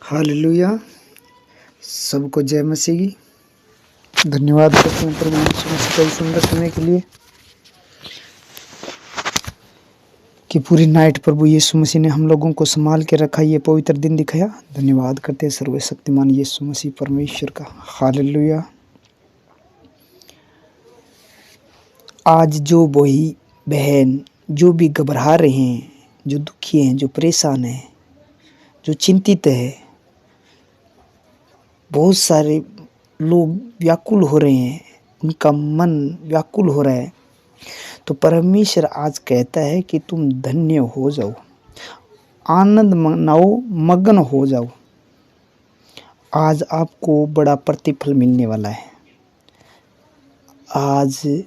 Hallelujah. सबको जय मसीह की। धन्यवाद करते हैं प्रभु यीशु मसीह का सुंदर समय के लिए कि पूरी नाइट प्रभु यीशु मसीह ने हम लोगों को संभाल के रखा, ये पवित्र दिन दिखाया। धन्यवाद करते हैं सर्वशक्तिमान यीशु मसीह परमेश्वर का। हालेलुया। आज जो भाई बहन जो भी घबरा रहे हैं, जो दुखी हैं, जो परेशान हैं, जो चिंतित है, बहुत सारे लोग व्याकुल हो रहे हैं, उनका मन व्याकुल हो रहा है, तो परमेश्वर आज कहता है कि तुम धन्य हो जाओ, आनंद मनाओ, मगन हो जाओ। आज आपको बड़ा प्रतिफल मिलने वाला है। आज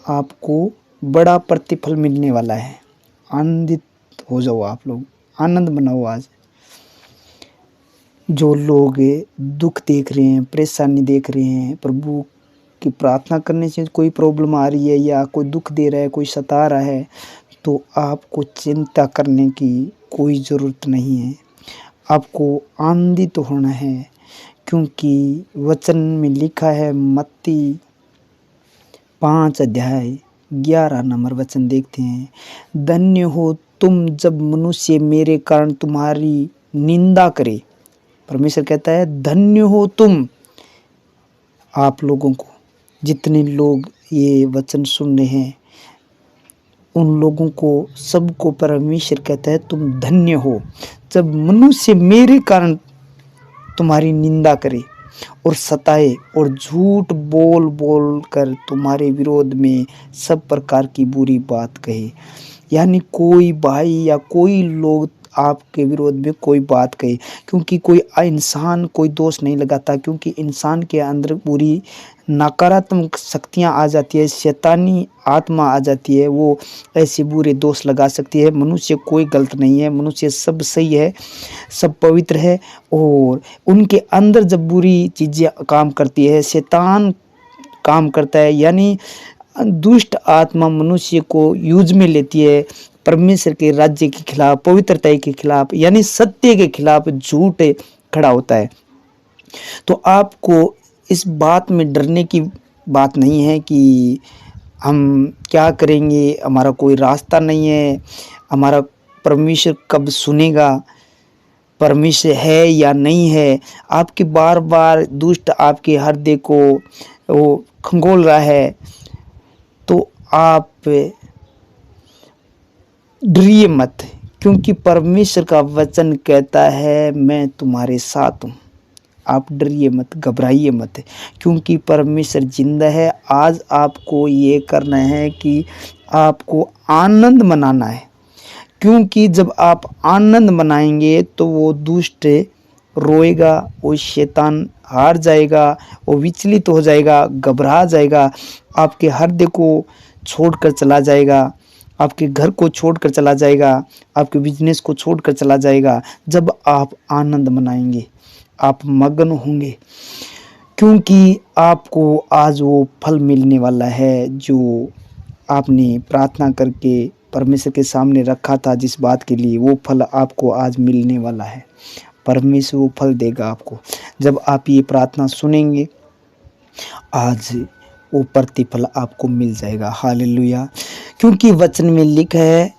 आपको बड़ा प्रतिफल मिलने वाला है। आनंदित हो जाओ, आप लोग आनंद मनाओ। आज जो लोग दुख देख रहे हैं, परेशानी देख रहे हैं, प्रभु की प्रार्थना करने से कोई प्रॉब्लम आ रही है या कोई दुख दे रहा है, कोई सता रहा है, तो आपको चिंता करने की कोई ज़रूरत नहीं है। आपको आनंदित होना है, क्योंकि वचन में लिखा है, मत्ती 5 अध्याय 11 नंबर वचन देखते हैं। धन्य हो तुम जब मनुष्य मेरे कारण तुम्हारी निंदा करे। परमेश्वर कहता है धन्य हो तुम। आप लोगों को, जितने लोग ये वचन सुन रहे हैं, उन लोगों को सबको परमेश्वर कहता है तुम धन्य हो जब मनुष्य मेरे कारण तुम्हारी निंदा करे और सताए और झूठ बोल बोल कर तुम्हारे विरोध में सब प्रकार की बुरी बात कहे। यानी कोई भाई या कोई लोग आपके विरोध में कोई बात कहे, क्योंकि कोई इंसान कोई दोष नहीं लगाता, क्योंकि इंसान के अंदर बुरी नकारात्मक शक्तियाँ आ जाती है, शैतानी आत्मा आ जाती है, वो ऐसे बुरे दोष लगा सकती है। मनुष्य कोई गलत नहीं है, मनुष्य सब सही है, सब पवित्र है, और उनके अंदर जब बुरी चीज़ें काम करती है, शैतान काम करता है, यानी दुष्ट आत्मा मनुष्य को यूज में लेती है परमेश्वर के राज्य के खिलाफ, पवित्रता के खिलाफ, यानी सत्य के खिलाफ झूठ खड़ा होता है। तो आपको इस बात में डरने की बात नहीं है कि हम क्या करेंगे, हमारा कोई रास्ता नहीं है, हमारा परमेश्वर कब सुनेगा, परमेश्वर है या नहीं है। आपके बार बार दुष्ट आपके हृदय को वो खंगोल रहा है, तो आप डरिए मत, क्योंकि परमेश्वर का वचन कहता है मैं तुम्हारे साथ हूँ। आप डरिए मत, घबराइए मत, क्योंकि परमेश्वर जिंदा है। आज आपको ये करना है कि आपको आनंद मनाना है, क्योंकि जब आप आनंद मनाएंगे तो वो दुष्ट रोएगा, वो शैतान हार जाएगा, वो विचलित हो जाएगा, घबरा जाएगा, आपके हृदय को छोड़कर चला जाएगा, आपके घर को छोड़कर चला जाएगा, आपके बिजनेस को छोड़कर चला जाएगा। जब आप आनंद मनाएंगे, आप मगन होंगे, क्योंकि आपको आज वो फल मिलने वाला है जो आपने प्रार्थना करके परमेश्वर के सामने रखा था। जिस बात के लिए, वो फल आपको आज मिलने वाला है। परमेश्वर वो फल देगा आपको जब आप ये प्रार्थना सुनेंगे। आज वो प्रतिफल आपको मिल जाएगा। हालेलुया। क्योंकि वचन में लिखा है,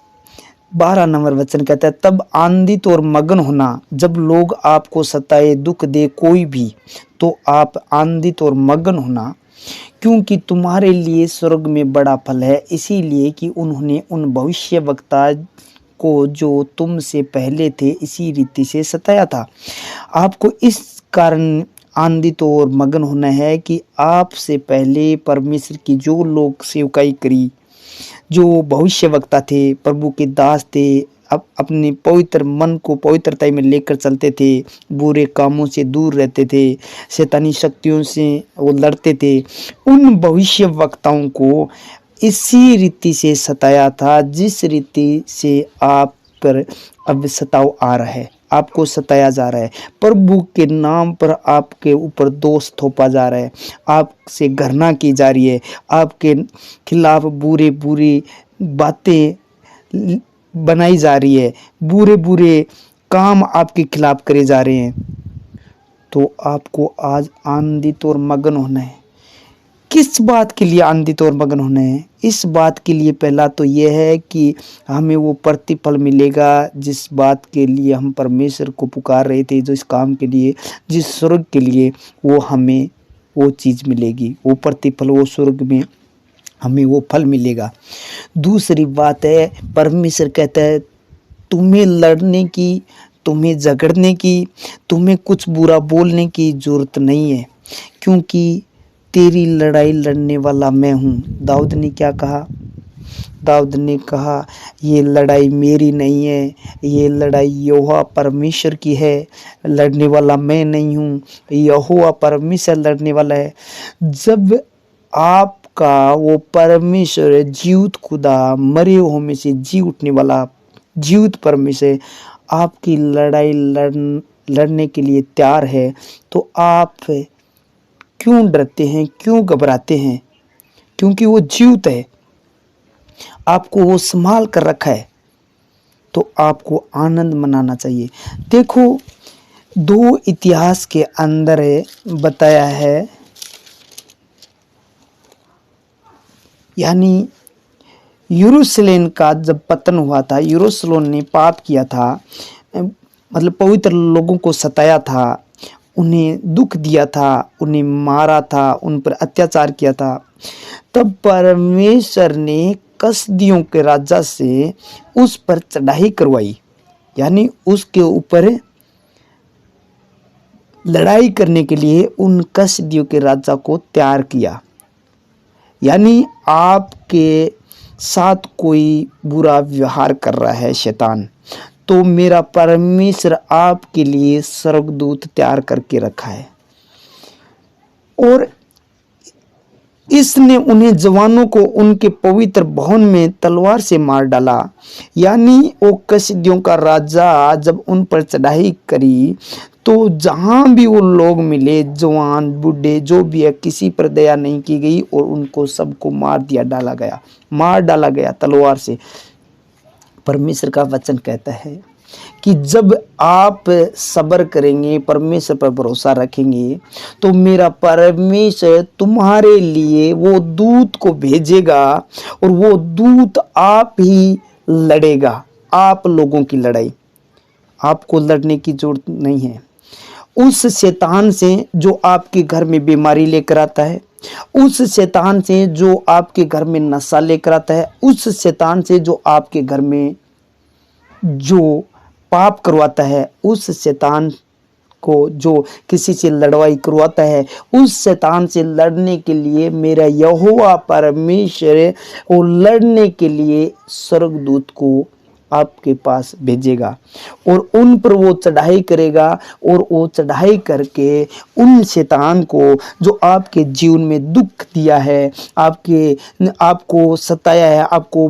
12 नंबर वचन कहता है, तब आनंदित और मगन होना जब लोग आपको सताए, दुख दे कोई भी, तो आप आनंदित और मगन होना, क्योंकि तुम्हारे लिए स्वर्ग में बड़ा फल है। इसीलिए कि उन्होंने उन भविष्यवक्ता को जो तुमसे पहले थे इसी रीति से सताया था। आपको इस कारण आनंदित और मगन होना है कि आपसे पहले परमेश्वर की जो लोग सेवकाई करी, जो भविष्यवक्ता थे, प्रभु के दास थे, अपने पवित्र मन को पवित्रता में लेकर चलते थे, बुरे कामों से दूर रहते थे, शैतानी शक्तियों से वो लड़ते थे, उन भविष्यवक्ताओं को इसी रीति से सताया था जिस रीति से आप पर अब सताव आ रहा है, आपको सताया जा रहा है। प्रभु के नाम पर आपके ऊपर दोष थोपा जा रहा है, आपसे घृणा की जा रही है, आपके खिलाफ बुरे बुरे बातें बनाई जा रही है, बुरे बुरे काम आपके खिलाफ करे जा रहे हैं। तो आपको आज आनंदित और मगन होना है। किस बात के लिए आनंदित और मगन होना है? इस बात के लिए पहला तो यह है कि हमें वो प्रतिफल मिलेगा जिस बात के लिए हम परमेश्वर को पुकार रहे थे, जिस काम के लिए, जिस स्वर्ग के लिए, वो हमें वो चीज़ मिलेगी, वो प्रतिफल, वो स्वर्ग में हमें वो फल मिलेगा। दूसरी बात है, परमेश्वर कहता है तुम्हें लड़ने की, तुम्हें झगड़ने की, तुम्हें कुछ बुरा बोलने की ज़रूरत नहीं है, क्योंकि तेरी लड़ाई लड़ने वाला मैं हूँ। दाऊद ने क्या कहा? दाऊद ने कहा ये लड़ाई मेरी नहीं है, ये लड़ाई यहोवा परमेश्वर की है, लड़ने वाला मैं नहीं हूँ, यहोवा परमेश्वर लड़ने वाला है। जब आपका वो परमेश्वर जीवित खुदा, मरे हुओं में से जी उठने वाला जीवित परमेश्वर आपकी लड़ाई लड़ने के लिए तैयार है, तो आप क्यों डरते हैं, क्यों घबराते हैं? क्योंकि वो जीवित है, आपको वो संभाल कर रखा है, तो आपको आनंद मनाना चाहिए। देखो, दो इतिहास के अंदर बताया है, यानी यरूशलेम का जब पतन हुआ था, यरूशलेम ने पाप किया था, मतलब पवित्र लोगों को सताया था, उन्हें दुख दिया था, उन्हें मारा था, उन पर अत्याचार किया था, तब परमेश्वर ने कसदियों के राजा से उस पर चढ़ाई करवाई, यानी उसके ऊपर लड़ाई करने के लिए उन कसदियों के राजा को तैयार किया। यानी आपके साथ कोई बुरा व्यवहार कर रहा है शैतान, तो मेरा परमेश्वर आपके लिए स्वर्गदूत तैयार करके रखा है, और इसने उन्हें जवानों को उनके पवित्र भवन में तलवार से मार डाला। यानी वो कसदियों का राजा जब उन पर चढ़ाई करी, तो जहाँ भी वो लोग मिले, जवान बूढ़े जो भी है, किसी पर दया नहीं की गई और उनको सबको मार डाला गया तलवार से। परमेश्वर का वचन कहता है कि जब आप सब्र करेंगे, परमेश्वर पर भरोसा रखेंगे, तो मेरा परमेश्वर तुम्हारे लिए वो दूत को भेजेगा और वो दूत आप ही लड़ेगा, आप लोगों की लड़ाई। आपको लड़ने की जरूरत नहीं है उस शैतान से जो आपके घर में बीमारी लेकर आता है, उस शैतान से जो आपके घर में नशा लेकर आता है, उस शैतान से जो आपके घर में जो पाप करवाता है, उस शैतान को जो किसी से लड़वाई करवाता है, उस शैतान से लड़ने के लिए मेरा यहोवा परमेश्वर और लड़ने के लिए स्वर्गदूत को आपके पास भेजेगा और उन पर वो चढ़ाई करेगा, और वो चढ़ाई करके उन शैतान को जो आपके जीवन में दुख दिया है, आपको सताया है, आपको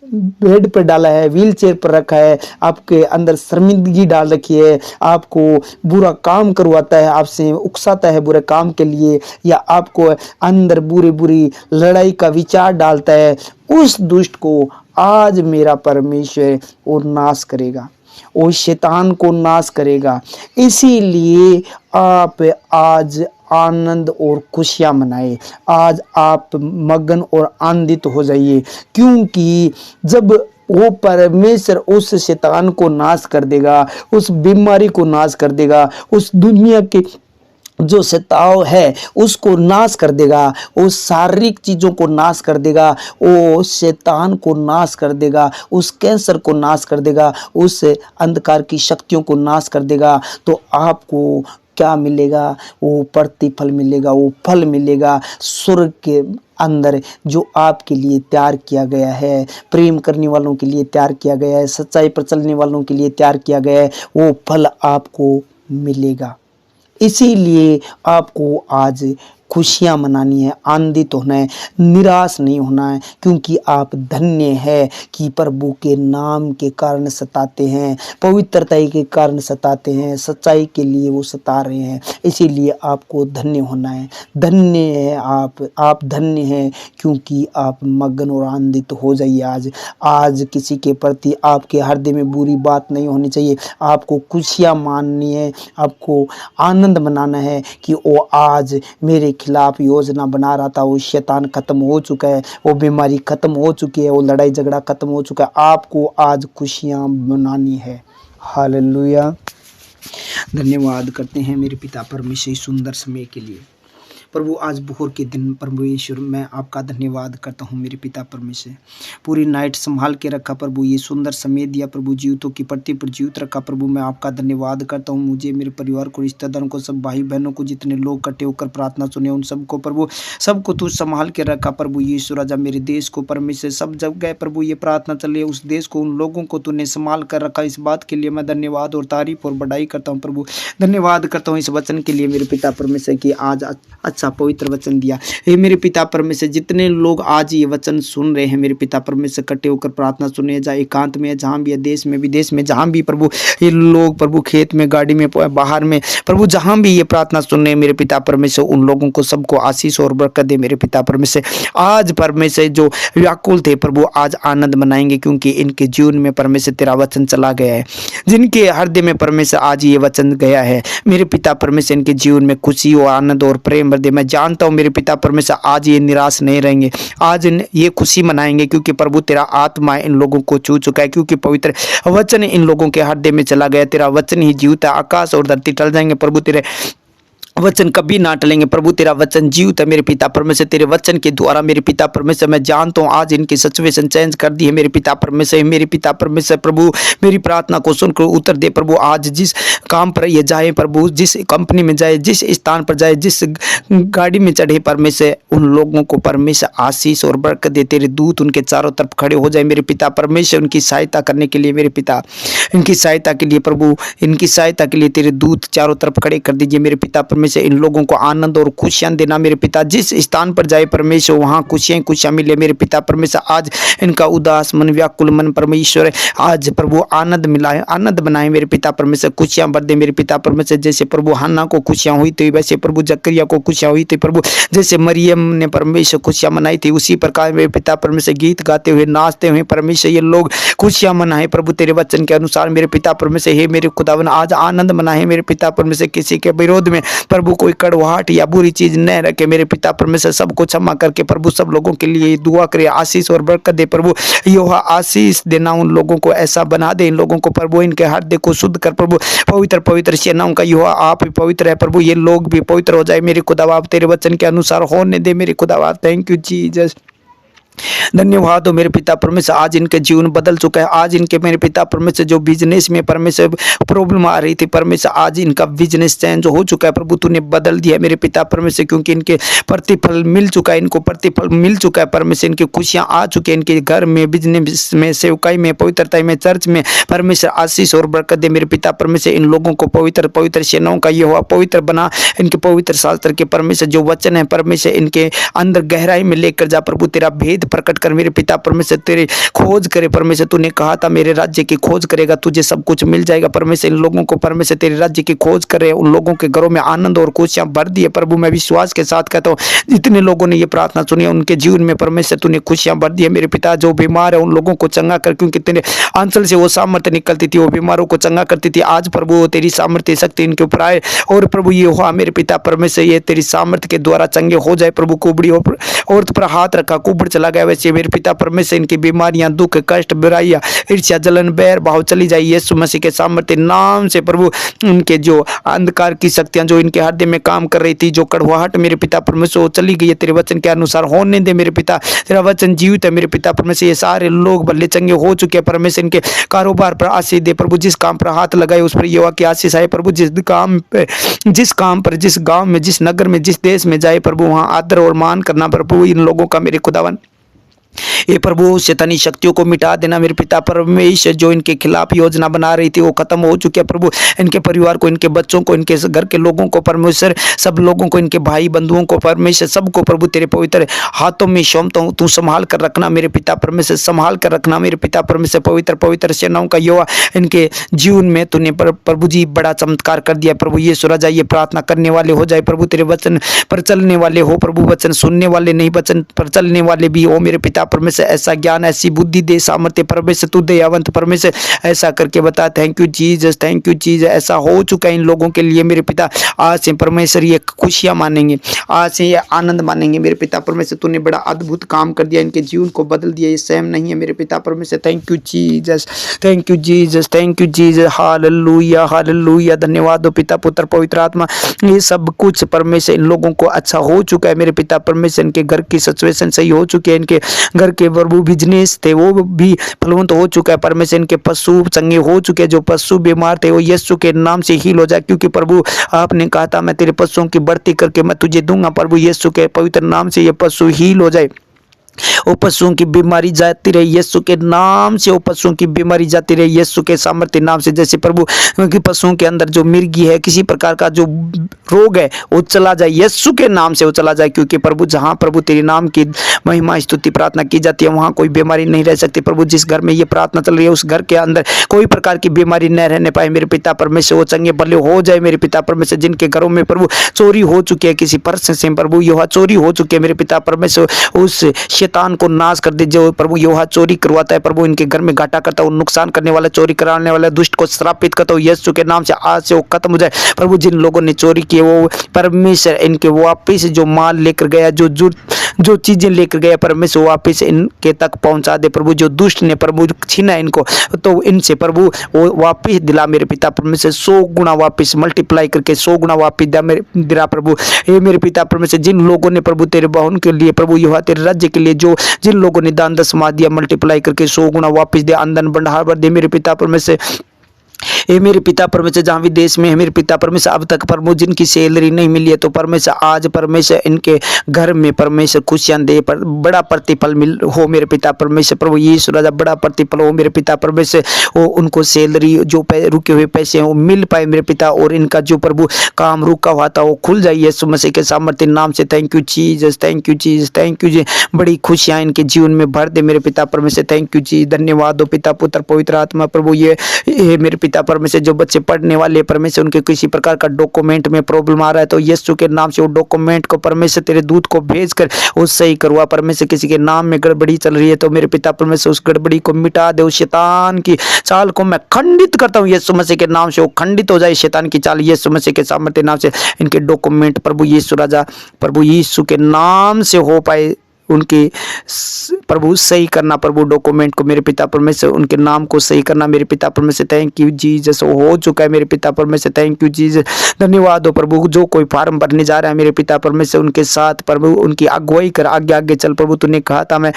बेड पर डाला है, व्हील चेयर पर रखा है, आपके अंदर शर्मिंदगी डाल रखी है, आपको बुरा काम करवाता है, आपसे उकसाता है बुरे काम के लिए, या आपको अंदर बुरी लड़ाई का विचार डालता है, उस दुष्ट को आज मेरा परमेश्वर और नाश करेगा, वो शैतान को नाश करेगा। इसीलिए आप आज आनंद और खुशियां मनाए, आज आप मगन और आनंदित हो जाइए, क्योंकि जब वो परमेश्वर उस शैतान को नाश कर देगा, उस बीमारी को नाश कर देगा, उस दुनिया के जो सताव है उसको नाश कर देगा, उस शारीरिक चीज़ों को नाश कर देगा, वो शैतान को नाश कर देगा, उस कैंसर को नाश कर देगा, उस अंधकार की शक्तियों को नाश कर देगा, तो आपको क्या मिलेगा? वो प्रतिफल मिलेगा, वो फल मिलेगा स्वर्ग के अंदर जो आपके लिए तैयार किया गया है, प्रेम करने वालों के लिए तैयार किया गया है, सच्चाई पर चलने वालों के लिए तैयार किया गया है, वो फल आपको मिलेगा। इसीलिए आपको आज खुशियाँ मनानी है, आनंदित होना है, निराश नहीं होना है, क्योंकि आप धन्य है कि प्रभु के नाम के कारण सताते हैं, पवित्रता के कारण सताते हैं, सच्चाई के लिए वो सता रहे हैं, इसीलिए आपको धन्य होना है। धन्य है आप धन्य हैं, क्योंकि आप मगन और आनंदित हो जाइए। आज किसी के प्रति आपके हृदय में बुरी बात नहीं होनी चाहिए। आपको खुशियाँ माननी है, आपको आनंद मनाना है कि वो आज मेरे खिलाफ योजना बना रहा था, वो शैतान खत्म हो चुका है, वो बीमारी खत्म हो चुकी है, वो लड़ाई झगड़ा खत्म हो चुका है। आपको आज खुशियाँ मनानी है। हालेलुया। धन्यवाद करते हैं मेरे पिता परमेश्वर इस सुंदर समय के लिए। प्रभु आज भोर के दिन परमेश्वर मैं आपका धन्यवाद करता हूँ मेरे पिता परमेश्वर। पूरी नाइट संभाल के रखा प्रभु, ये सुंदर समय दिया प्रभु, जीवितों की पृथ्वी पर जीवित रखा प्रभु। मैं आपका धन्यवाद करता हूँ, मुझे मेरे परिवार को, रिश्तेदारों को, सब भाई बहनों को, जितने लोग इकट्ठे होकर प्रार्थना सुने उन सबको प्रभु, सबको तू संभाल के रखा प्रभु। यीशु राजा मेरे देश को परमेश्वर सब जगह प्रभु ये प्रार्थना चले, उस देश को, उन लोगों को तूने संभाल कर रखा। इस बात के लिए मैं धन्यवाद और तारीफ और बढ़ाई करता हूँ प्रभु। धन्यवाद करता हूँ इस वचन के लिए मेरे पिता परमेश्वर की आज अच्छा पवित्र वचन दिया। हे मेरे पिता परमेश्वर, जितने लोग आज ये वचन सुन रहे हैं मेरे पिता परमेश्वर, इकट्ठे होकर प्रार्थना सुने, चाहे एकांत में, जहाँ भी है, देश में विदेश में, जहाँ भी प्रभु ये लोग प्रभु, खेत में, गाड़ी में, बाहर में प्रभु, जहाँ भी ये प्रार्थना सुन रहे हैं मेरे पिता परमेश्वर, उन लोगों को सबको आशीष और बरकत दे मेरे पिता परमेश्वर। आज परमेश्वर जो व्याकुल थे प्रभु, आज आनंद मनाएंगे, क्योंकि इनके जीवन में परमेश्वर तेरा वचन चला गया है। जिनके हृदय में परमेश्वर आज ये वचन गया है मेरे पिता परमेश्वर, इनके जीवन में खुशी और आनंद और प्रेम दे। मैं जानता हूँ मेरे पिता परमेश्वर आज ये निराश नहीं रहेंगे, आज ये खुशी मनाएंगे, क्योंकि प्रभु तेरा आत्मा इन लोगों को छू चुका है, क्योंकि पवित्र वचन इन लोगों के हृदय में चला गया। तेरा वचन ही जीवित है, आकाश और धरती टल जाएंगे प्रभु, तेरे वचन कभी ना टलेंगे प्रभु। तेरा वचन जीवित है मेरे पिता परमेश्वर, तेरे वचन के द्वारा मेरे पिता परमेश्वर मैं जानता हूँ आज इनकी सिचुएशन चेंज कर दी है मेरे पिता परमेश्वर। मेरे पिता परमेश्वर प्रभु, मेरी प्रार्थना को सुनकर उत्तर दे प्रभु। आज जिस काम पर ये जाए प्रभु, जिस कंपनी में जाए, जिस स्थान पर जाए, जिस गाड़ी में चढ़े परमेश्वर, उन लोगों को परमेश्वर आशीष और बरकत दे। तेरे दूत उनके चारों तरफ खड़े हो जाए मेरे पिता परमेश्वर, उनकी सहायता करने के लिए मेरे पिता, इनकी सहायता के लिए प्रभु, इनकी सहायता के लिए तेरे दूत चारों तरफ खड़े कर दीजिए मेरे पिता परमेश्वर। इन लोगों को आनंद और खुशियां देना मेरे पिता, जिस स्थान पर जाए परमेश्वर वहां खुशियां मिले मेरे पिता परमेश्वर। आज इनका उदास मन, व्याकुल मन परमेश्वर, आज प्रभु आनंद मिलाए, आनंद बनाए मेरे पिता परमेश्वर, खुशियां भर दे मेरे पिता परमेश्वर। जैसे प्रभु हन्ना को खुशियां हुई थी, वैसे प्रभु जकरिया को खुशियां हुई थी प्रभु, जैसे मरियम ने परमेश्वर खुशियां मनाई थी, उसी प्रकार मेरे पिता परमेश्वर गीत गाते हुए, नाचते हुए परमेश्वर ये लोग खुशियां मनाए प्रभु तेरे वचन के अनुसार मेरे पिता परमेश्वर। हे मेरे खुदावन, आज आनंद मनाए मेरे पिता परमेश्वर, किसी के विरोध में प्रभु कोई कड़वाहट या बुरी चीज न रखे मेरे पिता परमेश्वर, सबको क्षमा करके प्रभु सब लोगों के लिए दुआ करे, आशीष और बरकत दे प्रभु। यहोवा आशीष देना उन लोगों को, ऐसा बना दे इन लोगों को प्रभु, इनके हृदय को शुद्ध कर प्रभु। पवित्र पवित्र सेनाओं का यहोवा आप ही पवित्र है प्रभु, ये लोग भी पवित्र हो जाए मेरे खुदावा, आप तेरे वचन के अनुसार होने दे मेरे खुदावा। थैंक यू जीसस, धन्यवाद हो मेरे पिता परमेश्वर। आज इनके जीवन बदल चुका है। आज इनके मेरे पिता परमेश्वर जो बिजनेस में परमेश्वर प्रॉब्लम आ रही थी परमेश्वर, आज इनका बिजनेस चेंज हो चुका है प्रभु, तूने बदल दिया मेरे पिता परमेश्वर, क्योंकि इनके प्रतिफल मिल चुका है, इनको प्रतिफल मिल चुका है परमेश्वर। इनकी खुशियां आ चुकी है, इनके घर में, बिजनेस में, सेवकाई में, पवित्रता में, चर्च में परमेश्वर आशीष और बरकत दे मेरे पिता परमेश्वर। इन लोगों को पवित्र पवित्र सेनाओं का यहोवा पवित्र बना, इनके पवित्र शास्त्र के परमेश्वर जो वचन है परमेश्वर, इनके अंदर गहराई में लेकर जा प्रभु, तेरा भेद प्रकट कर मेरे पिता परमेश्वर। तेरे खोज करे परमेश्वर, तूने कहा था मेरे राज्य की खोज करेगा तुझे सब कुछ मिल जाएगा परमेश्वर। इन लोगों को परमेश्वर तेरे राज्य की खोज करे, उन लोगों के घरों में आनंद और खुशियां भर दी है प्रभु। मैं विश्वास के साथ कहता हूँ, जितने लोगों ने ये प्रार्थना सुनी है उनके जीवन में परमेश्वर तूने खुशियां भर दी है मेरे पिता। जो बीमार है उन लोगों को चंगा कर, क्योंकि तेरे आंचल से वो सामर्थ्य निकलती थी, वो बीमारों को चंगा करती थी। आज प्रभु तेरी सामर्थ्य शक्ति इनके ऊपर आए, और प्रभु ये हुआ मेरे पिता परमेश्वर, ये तेरी सामर्थ्य के द्वारा चंगे हो जाए प्रभु। कुबड़ी औरत पर हाथ रखा, कुबड़ चला गया, वैसे मेरे पिता परमेश्वर इनकी बीमारियां, दुख, कष्ट, बुराइयां, ईर्ष्या, जलन, बैर भाव चली जाए यीशु मसीह के सामर्थ्य नाम से प्रभु। उनके जो अंधकार की शक्तियां जो इनके हृदय में काम कर रही थी, जो कड़वाहट मेरे पिता परमेश्वर चली गई है, तेरे वचन के अनुसार होने दे मेरे पिता। तेरा वचन जीवित है मेरे पिता परमेश्वर। ये सारे लोग भले चंगे हो चुके हैं परमेश्वर, इनके कारोबार पर आशीष दे प्रभु। जिस काम पर हाथ लगाए उस पर यहोवा की आशीष आए प्रभु। जिस काम पर, जिस गांव में, जिस नगर में, जिस देश में जाए प्रभु, वहां आदर और मान करना प्रभु इन लोगों का मेरे खुदावन। ये प्रभु शैतानी शक्तियों को मिटा देना मेरे पिता परमेश्वर। जो इनके खिलाफ योजना बना रही थी वो खत्म हो चुकी है प्रभु। इनके परिवार को, इनके बच्चों को, इनके घर के लोगों को परमेश्वर, सब लोगों को, इनके भाई बंधुओं को परमेश्वर, सबको प्रभु तेरे पवित्र हाथों में सौंपता हूँ। तू संभाल कर रखना मेरे पिता परमेश्वर, संभाल कर रखना मेरे पिता परमेश्वर। पवित्र पवित्र सेनाओं का यहोवा इनके जीवन में तूने प्रभु जी बड़ा चमत्कार कर दिया प्रभु। ये सुराजा ये प्रार्थना करने वाले हो जाए प्रभु, तेरे वचन पर चलने वाले हो प्रभु, वचन सुनने वाले नहीं वचन पर चलने वाले भी हो मेरे पिता परमेश्वर। ऐसा ज्ञान, ऐसी बुद्धि दे, सामर्थ्य परमेश्वर तू दयावंत परमेश्वर, ऐसा करके बता। Thank you Jesus, thank you Jesus. ऐसा हो चुका है इन लोगों के लिए मेरे पिता। आज से परमेश्वर ये खुशियां मानेंगे, आज से ये आनंद मानेंगे मेरे पिता परमेश्वर। तूने बड़ा अद्भुत काम कर दिया, इनके जीवन को बदल दिया, ये सहम नहीं है मेरे पिता परमेश्वर। Thank you Jesus, thank you Jesus, thank you Jesus. Hallelujah hallelujah. धन्यवाद हो पिता पुत्र पवित्र आत्मा। ये सब कुछ परमेश्वर इन लोगों को अच्छा हो चुका है मेरे पिता परमेश्वर। इनके घर की सिचुएशन सही हो चुकी है, इनके घर के प्रभु बिजनेस थे वो भी फलवंत हो चुका है परमेश्वर। इनके पशु चंगे हो चुके हैं, जो पशु बीमार थे वो यीशु के नाम से हील हो जाए, क्योंकि प्रभु आपने कहा था मैं तेरे पशुओं की बढ़ती करके मैं तुझे दूंगा। प्रभु यीशु के पवित्र नाम से ये पशु हील हो जाए, वो पशुओं की बीमारी जाती रही यीशु के नाम से, वो पशुओं की बीमारी जाती रही यीशु के सामर्थ्य नाम से। जैसे प्रभु कि पशुओं के अंदर जो मिर्गी है, किसी प्रकार का जो रोग है वो चला जाए यीशु के नाम से, वो चला जाए। क्योंकि प्रभु जहाँ प्रभु तेरे नाम की महिमा स्तुति प्रार्थना की जाती है वहाँ कोई बीमारी नहीं रह सकती प्रभु। जिस घर में ये प्रार्थना चल रही है उस घर के अंदर कोई प्रकार की बीमारी न रहने पाए मेरे पिता परमेश्वर। वो चंगे भले हो जाए मेरे पिता परमेश्वर। जिनके घरों में प्रभु चोरी हो चुकी है, किसी पर्स से प्रभु यहोवा चोरी हो चुकी है मेरे पिता परमेश्वर, उस शैतान को नाश कर दे जो प्रभु यहोवा चोरी करवाता है प्रभु, इनके घर में घाटा करता है, नुकसान करने वाला, चोरी कराने वाला दुष्ट को श्रापित करता हूँ यीशु के नाम से। आज से वो खत्म हो जाए प्रभु। जिन लोगों ने चोरी की वो परमेश्वर इनके वापिस जो माल लेकर गया, जो चीजें लेकर गया परमेश्वर वापिस इनके तक पहुंचा दे प्रभु। जो दुष्ट ने प्रभु छीना इनको तो इनसे प्रभु वो वापिस दिला मेरे पिता परमेश्वर। 100 गुना वापिस मल्टीप्लाई करके 100 गुना वापिस दिला प्रभु। हे मेरे पिता परमेश्वर, जिन लोगों ने प्रभु तेरे बहुन के लिए प्रभु यहोवा तेरे राज्य के लिए जो जिन लोगों ने दान दशमां दिया मल्टीप्लाई करके 100 गुना वापिस दे, आंदन भंडार भर दे मेरे पिता परमेश्वर। ये मेरे पिता परमेश्वर जहाँ विदेश में है मेरे पिता परमेश्वर अब तक प्रभु जिनकी सैलरी नहीं मिली है तो परमेश्वर आज परमेश्वर इनके घर में परमेश्वर खुशियां दे, पर बड़ा प्रतिफल मिल हो मेरे पिता परमेश्वर। प्रभु यीशु राजा बड़ा प्रतिफल हो मेरे पिता परमेश्वर। वो उनको सैलरी जो रुके हुए पैसे हैं वो मिल पाए मेरे पिता, और इनका जो प्रभु काम रुका हुआ था वो खुल जाए यीशु मसीह के सामर्थ्य नाम से। Thank you Jesus, thank you Jesus, thank you ji. बड़ी खुशियां इनके जीवन में भर दे मेरे पिता परमेश्वर। थैंक यू जी, धन्यवाद हो पिता पुत्र पवित्र आत्मा प्रभु। ये मेरे पिता परमेश्वर जो बच्चे पढ़ने वाले परमेश्वर उनके किसी प्रकार का डॉक्यूमेंट में प्रॉब्लम आ रहा है तो यीशु के नाम से वो डॉक्यूमेंट को परमेश्वर तेरे दूत को भेजकर वो सही करवा परमेश्वर। किसी के नाम में गड़बड़ी चल रही है तो मेरे पिता परमेश्वर उस गड़बड़ी को मिटा दे, उस शैतान की चाल को मैं खंडित करता हूँ यीशु मसीह के नाम से। वो खंडित हो जाए शैतान की चाल यीशु मसीह के सामर्थ्य नाम से। इनके डॉक्यूमेंट प्रभु यीशु राजा प्रभु यीशु के नाम से हो पाए, उनकी प्रभु सही करना प्रभु डॉक्यूमेंट को मेरे पिता परमेश्वर, उनके नाम को सही करना मेरे पिता परमेश्वर। थैंक यू जीसस, हो चुका है मेरे पिता परमेश्वर। थैंक यू जीसस, धन्यवाद हो प्रभु। जो कोई फार्म भरने जा रहा है मेरे पिता परमेश्वर उनके साथ प्रभु उनकी अगुवाई कर, आगे आगे चल प्रभु। तूने कहा था मैं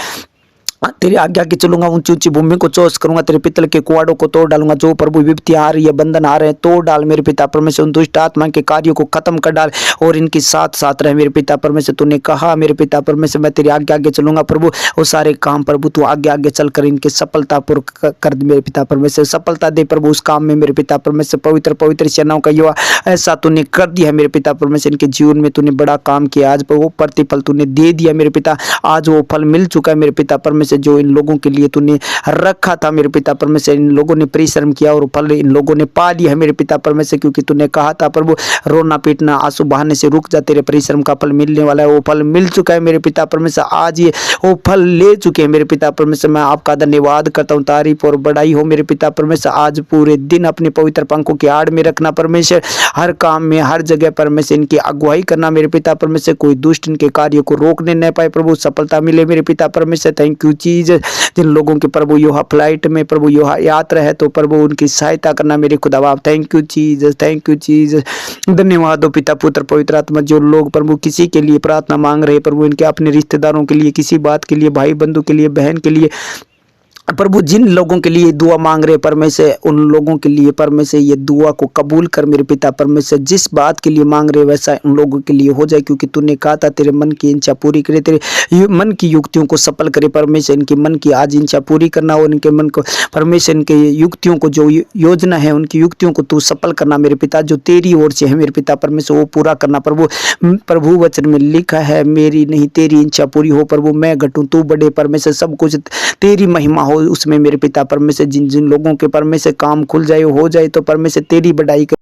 तेरी आज्ञा के चलूंगा, ऊंची ऊंची भूमि को चौस करूंगा, तेरे पितल के कुआड़ों को तोड़ डालूंगा। जो प्रभु विपत्ति आ रही है, बंधन आ रहे हैं, तोड़ डाल मेरे पिता परमेश्वर। उन दुष्ट आत्मा के कार्यों को खत्म कर डाल और इनके साथ साथ रहे मेरे पिता परमेश्वर। तूने कहा मेरे पिता परमेश्वर मैं तेरी आज्ञा आगे चलूंगा प्रभु। वो सारे काम प्रभु तू आगे आगे चल कर इनके सफलतापूर्वक कर दे मेरे पिता परमेश्वर। सफलता दे प्रभु उस काम में मेरे पिता परमेश्वर। पवित्र पवित्र सेनाओं का युवा ऐसा तूने कर दिया है मेरे पिता परमेश्वर। इनके जीवन में तूने बड़ा काम किया, आज वो प्रतिफल तूने दे दिया मेरे पिता। आज वो फल मिल चुका है मेरे पिता परमेश्वर जो इन लोगों के लिए तूने रखा था मेरे पिता परमेश्वर। इन लोगों ने परिश्रम किया और फल इन लोगों ने पा लिया है मेरे पिता परमेश्वर। क्योंकि तूने कहा था प्रभु रोना पीटना आंसू बहाने से रुक जा, तेरे परिश्रम का फल मिलने वाला है। वो फल मिल चुका है मेरे पिता परमेश्वर। आज ये वो फल ले चुके हैं मेरे पिता परमेश्वर। मैं आपका धन्यवाद करता हूँ, तारीफ और बड़ाई हो मेरे पिता परमेश्वर। आज पूरे दिन अपने पवित्र पंखों की आड़ में रखना परमेश्वर। हर काम में हर जगह परमेश्वर इनकी अगुवाई करना मेरे पिता परमेश्वर। कोई दुष्ट इनके कार्य को रोकने न पाए प्रभु, सफलता मिले मेरे पिता परमेश्वर। Thank you Jesus. जिन लोगों के प्रभु योहा फ्लाइट में प्रभु योहा यात्रा है तो प्रभु उनकी सहायता करना मेरे खुदा बाप। Thank you Jesus, thank you Jesus. धन्यवाद हो पिता पुत्र पवित्र आत्मा। जो लोग प्रभु किसी के लिए प्रार्थना मांग रहे प्रभु, इनके अपने रिश्तेदारों के लिए, किसी बात के लिए, भाई बंधु के लिए, बहन के लिए, प्रभु जिन लोगों के लिए दुआ मांग रहे परमेश्वर, उन लोगों के लिए परमेश्वर ये दुआ को कबूल कर मेरे पिता परमेश्वर। जिस बात के लिए मांग रहे वैसा उन लोगों के लिए हो जाए, क्योंकि तूने कहा था तेरे मन की इच्छा पूरी करे, तेरे मन की युक्तियों को सफल करे परमेश्वर। इनकी मन की आज इच्छा पूरी करना और इनके मन को परमेश्वर, इनके युक्तियों को जो योजना है उनकी युक्तियों को तू सफल करना मेरे पिता, जो तेरी ओर से है मेरे पिता परमेश्वर वो पूरा करना प्रभु। प्रभु वचन में लिखा है मेरी नहीं तेरी इच्छा पूरी हो प्रभु, मैं घटूं तू बढ़े परमेश्वर, सब कुछ तेरी महिमा हो उसमें मेरे पिता परमेश्वर। जिन जिन लोगों के परमेश्वर काम खुल जाए हो जाए तो परमेश्वर तेरी बढ़ाई कर